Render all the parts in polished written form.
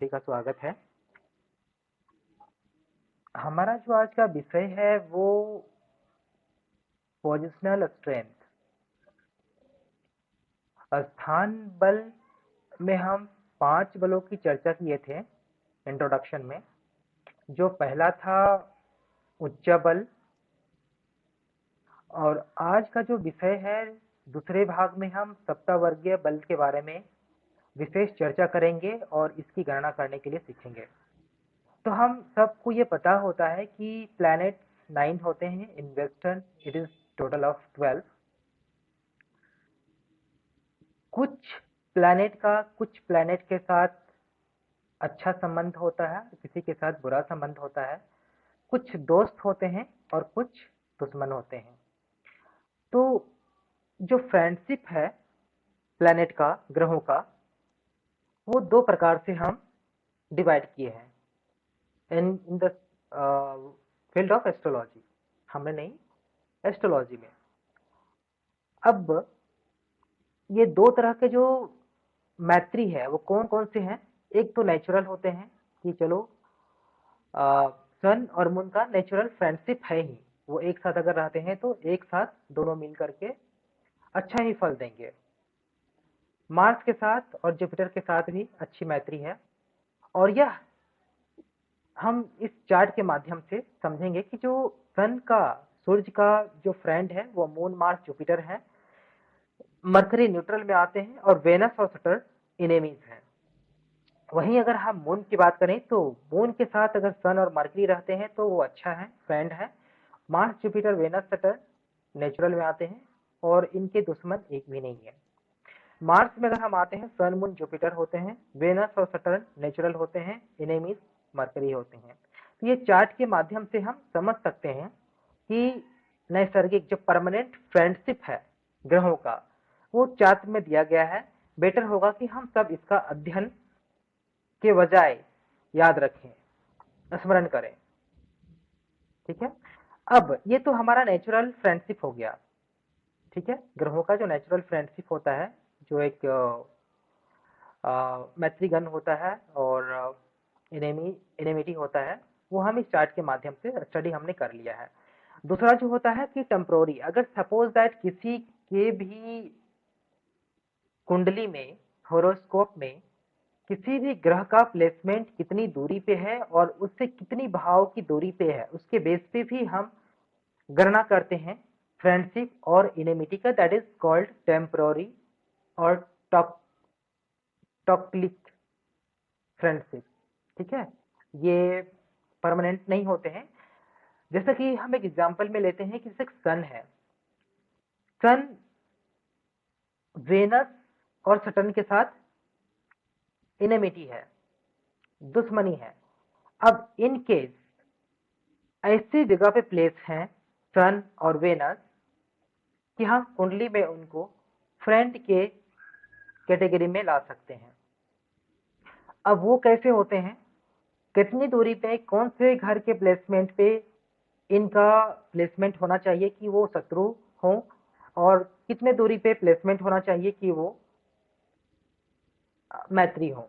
सभी का स्वागत है। हमारा जो आज का विषय है वो पोजिशनल स्ट्रेंथ। स्थान बल में हम 5 बलों की चर्चा किए थे इंट्रोडक्शन में। जो पहला था उच्च बल, और आज का जो विषय है दूसरे भाग में हम सप्तावर्गीय बल के बारे में विशेष चर्चा करेंगे और इसकी गणना करने के लिए सीखेंगे। तो हम सबको ये पता होता है कि प्लैनेट 9 होते हैं, in western it is total of 12। कुछ प्लैनेट के साथ अच्छा संबंध होता है, किसी के साथ बुरा संबंध होता है। कुछ दोस्त होते हैं और कुछ दुश्मन होते हैं। तो जो फ्रेंडशिप है प्लैनेट का, ग्रहों का, वो 2 प्रकार से हम डिवाइड किए हैं in the field of astrology. हमने नहीं, एस्ट्रोलॉजी में। अब ये 2 तरह के जो मैत्री है वो कौन कौन से हैं? एक तो नेचुरल होते हैं कि चलो सन और मून का नेचुरल फ्रेंडशिप है ही, वो एक साथ अगर रहते हैं तो एक साथ दोनों मिल करके अच्छा ही फल देंगे। मार्स के साथ और जुपिटर के साथ भी अच्छी मैत्री है, और यह हम इस चार्ट के माध्यम से समझेंगे कि जो सन का, सूर्य का जो फ्रेंड है वो मून, मार्स, जुपिटर है। मरकरी न्यूट्रल में आते हैं और वेनस और सटर्न इनेमीज हैं। वहीं अगर हम मून की बात करें तो मून के साथ अगर सन और मरकरी रहते हैं तो वो अच्छा है, फ्रेंड है। Mars, Jupiter, Venus, Saturn natural में आते हैं और इनके दुश्मन एक भी नहीं है। मार्स में अगर हम आते हैं, सन, मून, जुपिटर होते हैं, वेनस और सटर्न नेचुरल होते हैं, इनेमीज मरकरी होते हैं। तो ये चार्ट के माध्यम से हम समझ सकते हैं कि नैसर्गिक जो परमानेंट फ्रेंडशिप है ग्रहों का, वो चार्ट में दिया गया है। बेटर होगा कि हम सब इसका अध्ययन के बजाय याद रखें, स्मरण करें। ठीक है। अब ये तो हमारा नेचुरल फ्रेंडशिप हो गया। ठीक है, ग्रहों का जो नेचुरल फ्रेंडशिप होता है, जो एक मैत्रीगण होता है और इनेमिटी होता है, वो हम इस चार्ट के माध्यम से स्टडी हमने कर लिया है। दूसरा जो होता है कि टेम्पोररी, अगर सपोज दैट किसी के भी कुंडली में, होरोस्कोप में किसी भी ग्रह का प्लेसमेंट कितनी दूरी पे है और उससे कितनी भाव की दूरी पे है, उसके बेस पे भी हम गणना करते हैं फ्रेंडशिप और इनेमिटी का। दैट इज कॉल्ड टेम्पोररी और टॉक्लिक फ्रेंडशिप। ठीक है, ये परमानेंट नहीं होते हैं। जैसा कि हम एक एग्जांपल में लेते हैं कि जैसे सन है, सन वेनस और सटर्न के साथ इनेमिटी है, दुश्मनी है। अब इन केस ऐसी जगह पे प्लेस हैं सन और वेनस कि हम कुंडली में उनको फ्रेंड के कैटेगरी में ला सकते हैं। अब वो कैसे होते हैं, कितनी दूरी पे, कौन से घर के प्लेसमेंट पे इनका प्लेसमेंट होना चाहिए कि वो शत्रु हो, और कितने दूरी पे प्लेसमेंट होना चाहिए कि वो मैत्री हो।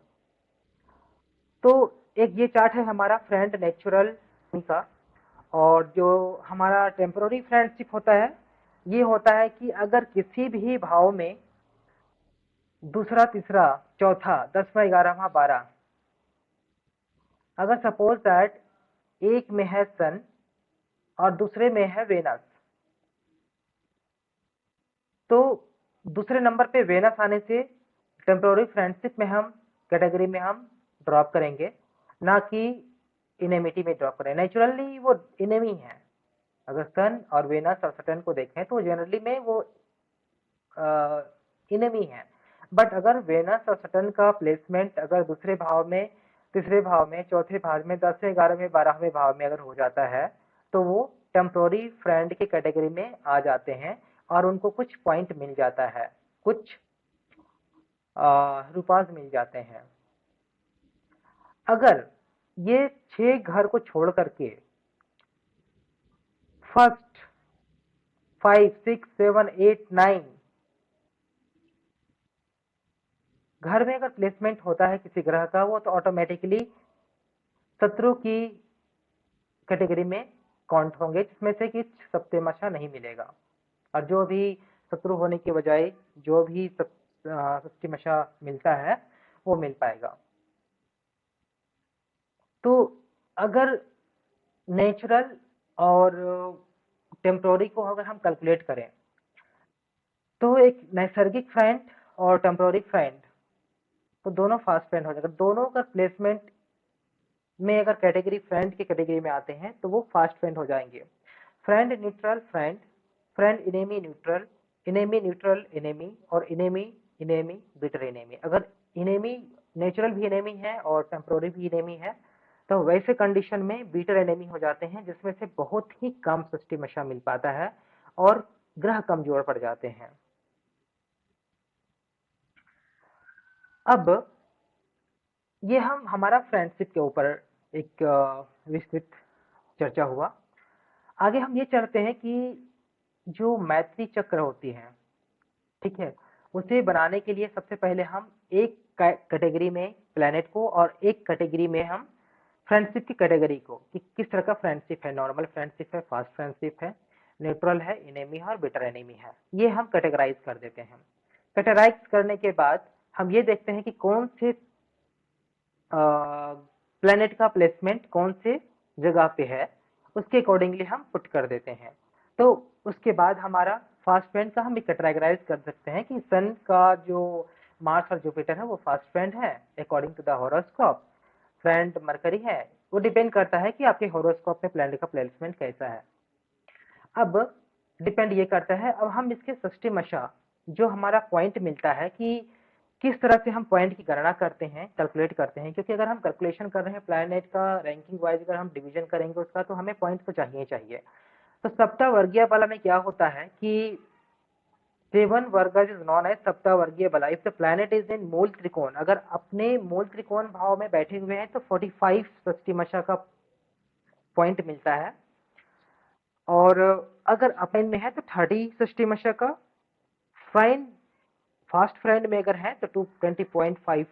तो एक ये चार्ट है हमारा फ्रेंड नेचुरल का। और जो हमारा टेम्पोररी फ्रेंडशिप होता है, ये होता है कि अगर किसी भी भाव में दूसरा, तीसरा, चौथा, 10वां, 11वां, 12, अगर सपोज दैट एक में है सन और दूसरे में है वेनस, तो दूसरे नंबर पे वेनस आने से टेम्पोररी फ्रेंडशिप में हम कैटेगरी में हम ड्रॉप करेंगे, ना कि इनेमिटी में ड्रॉप करें। नेचुरली वो इनेमी है। अगर सन और वेनस और सटर्न को देखें तो जनरली में वो इनेमी है। बट अगर वेनस और सटर्न का प्लेसमेंट अगर दूसरे भाव में, तीसरे भाव में, चौथे भाव में, 10वें, 11वें, 12वें भाव में अगर हो जाता है तो वो टेम्पोररी फ्रेंड की कैटेगरी में आ जाते हैं और उनको कुछ पॉइंट मिल जाता है, कुछ रुपास मिल जाते हैं। अगर ये 6 घर को छोड़ करके फर्स्ट 5, 6, 7, 8, 9 घर में अगर प्लेसमेंट होता है किसी ग्रह का, वो तो ऑटोमेटिकली शत्रु की कैटेगरी में काउंट होंगे, जिसमें से कि सप्तमशा नहीं मिलेगा। और जो भी शत्रु होने के बजाय जो भी सप्तमशा मिलता है वो मिल पाएगा। तो अगर नेचुरल और टेम्पोररी को अगर हम कैलकुलेट करें, तो एक नैसर्गिक फ्रेंड और टेम्पोररी फ्रेंड, तो दोनों फास्ट फ्रेंड हो जाएगा। दोनों का प्लेसमेंट में अगर कैटेगरी फ्रेंड की कैटेगरी में आते हैं तो वो फास्ट फ्रेंड हो जाएंगे। Friend neutral friend, friend enemy neutral, enemy neutral enemy, और इनेमी इनेमी बिटर इनेमी। अगर इनेमी नेचुरल भी इनेमी है और टेम्पोररी भी इनेमी है, तो वैसे कंडीशन में बीटर एनेमी हो जाते हैं, जिसमें से बहुत ही कम सृष्टिमशा मिल पाता है और ग्रह कमजोर पड़ जाते हैं। अब ये हमारा फ्रेंडशिप के ऊपर एक विस्तृत चर्चा हुआ। आगे हम ये चाहते हैं कि जो मैत्री चक्र होती है, ठीक है, उसे बनाने के लिए सबसे पहले हम एक कैटेगरी में प्लेनेट को और एक कैटेगरी में हम फ्रेंडशिप की कैटेगरी को, कि किस तरह का फ्रेंडशिप है, नॉर्मल फ्रेंडशिप है, फास्ट फ्रेंडशिप है, न्यूट्रल है, इनेमी है और बिटर एनिमी है, ये हम कैटेगराइज कर देते हैं। कैटेगराइज करने के बाद हम ये देखते हैं कि कौन से प्लेनेट का प्लेसमेंट कौन से जगह पे है, उसके अकॉर्डिंगली हम पुट कर देते हैं। तो उसके बाद हमारा फास्ट फ्रेंड का हम कैटेगराइज कर सकते हैं कि सन का जो मार्स और जुपिटर है वो फास्ट फ्रेंड है according to the horoscope. Friend Mercury है, वो डिपेंड करता है कि आपके हॉरोस्कोप में प्लेनेट का प्लेसमेंट कैसा है। अब डिपेंड ये करता है, अब हम इसके सृष्टिमशा जो हमारा पॉइंट मिलता है कि किस तरह से हम पॉइंट की गणना करते हैं, कैलकुलेट करते हैं, क्योंकि अगर हम कैलकुलेशन कर रहे हैं प्लैनेट का रैंकिंग वाइज, अगर हम डिवीजन करेंगे उसका, तो हमें पॉइंट तो चाहिए चाहिए। तो सप्तावर्गीय बला में क्या होता है कि 7 वर्गज इज नॉन एज सप्तावर्गीय बला। If the planet is in मूल त्रिकोण, अगर अपने मूल त्रिकोण भाव में बैठे हुए हैं तो 45 सृष्टिमशा का पॉइंट मिलता है, और अगर अपेन में है तो 30 सृष्टिमशा का, फ्रेंड फास्ट फ्रेंड में अगर है तो 20.5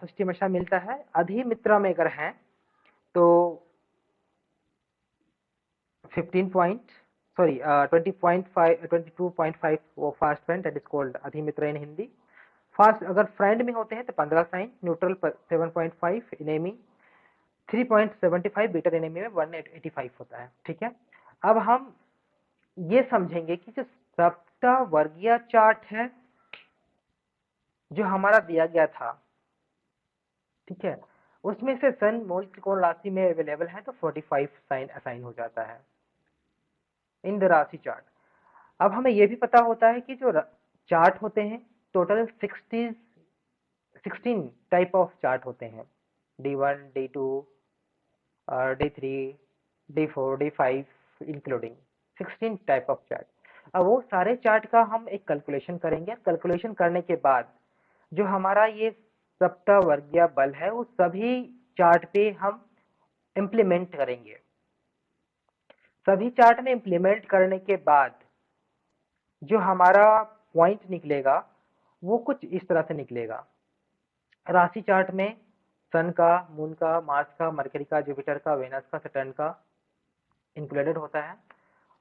सृष्टिमशा मिलता है। अधिमित्रा में अगर है तो 22.5 वो fast friend, that is called अधिमित्रा इन हिंदी। फास्ट अगर फ्रेंड में होते हैं तो 15 sign, neutral 7.5, enemy 3.75, bitter enemy में 185 होता है। ठीक है, अब हम ये समझेंगे कि जो सप्तावर्गीय चार्ट है जो हमारा दिया गया था, ठीक है, उसमें से सन मूल त्रिकोण राशि में अवेलेबल है तो 45 साइन असाइन हो जाता है इन द राशि चार्ट। अब हमें यह भी पता होता है कि जो चार्ट होते हैं टोटल 16 टाइप ऑफ चार्ट होते हैं, D1, D2, D3, D4, D5 including 16 type of chart. अब वो सारे चार्ट का हम एक कैलकुलेशन करेंगे। कैलकुलेशन करने के बाद जो हमारा ये सप्तावर्गीय बल है वो सभी चार्ट पे हम इम्प्लीमेंट करेंगे। सभी चार्ट में इम्प्लीमेंट करने के बाद जो हमारा पॉइंट निकलेगा वो कुछ इस तरह से निकलेगा। राशि चार्ट में सन का, मून का, मार्स का, मरकरी का, जुपिटर का, वेनस का, सैटर्न का इंक्लूडेड होता है।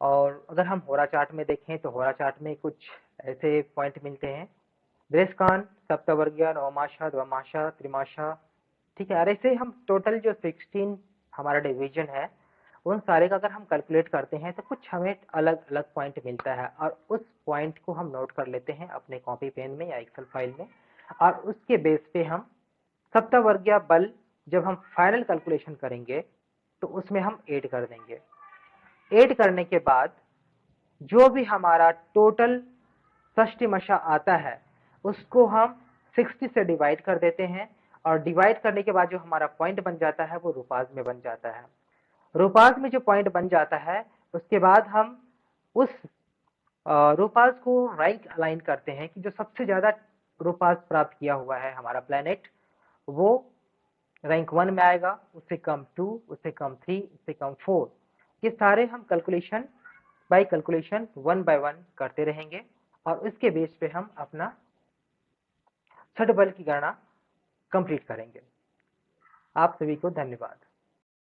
और अगर हम होरा चार्ट में देखें तो होरा चार्ट में कुछ ऐसे पॉइंट मिलते हैं, बृहस्पति, सप्तवर्गीय, नवमाशा, द्विमाशा, त्रिमाशा, ठीक है। और ऐसे हम टोटल जो 16 हमारा डिवीजन है उन सारे का अगर हम कैलकुलेट करते हैं तो कुछ हमें अलग अलग पॉइंट मिलता है, और उस पॉइंट को हम नोट कर लेते हैं अपने कॉपी पेन में या एक्सेल फाइल में, और उसके बेस पे हम सप्तावर्गीय बल जब हम फाइनल कैलकुलेशन करेंगे तो उसमें हम ऐड कर देंगे। ऐड करने के बाद जो भी हमारा टोटल षष्टिमशा आता है उसको हम 60 से डिवाइड कर देते हैं, और डिवाइड करने के बाद जो हमारा पॉइंट बन जाता है वो रूपाज में बन जाता है। रूपाज में जो पॉइंट बन जाता है उसके बाद हम उस रूपाज को रैंक अलाइन करते हैं कि जो सबसे ज्यादा रूपाज प्राप्त किया हुआ है हमारा प्लेनेट वो रैंक 1 में आएगा, उससे कम 2, उससे कम 3, उससे कम 4। ये सारे हम कैलकुलेशन बाय कैलकुलेशन 1 बाय 1 करते रहेंगे, और उसके बेस पे हम अपना छठ बल की गणना कंप्लीट करेंगे। आप सभी को धन्यवाद।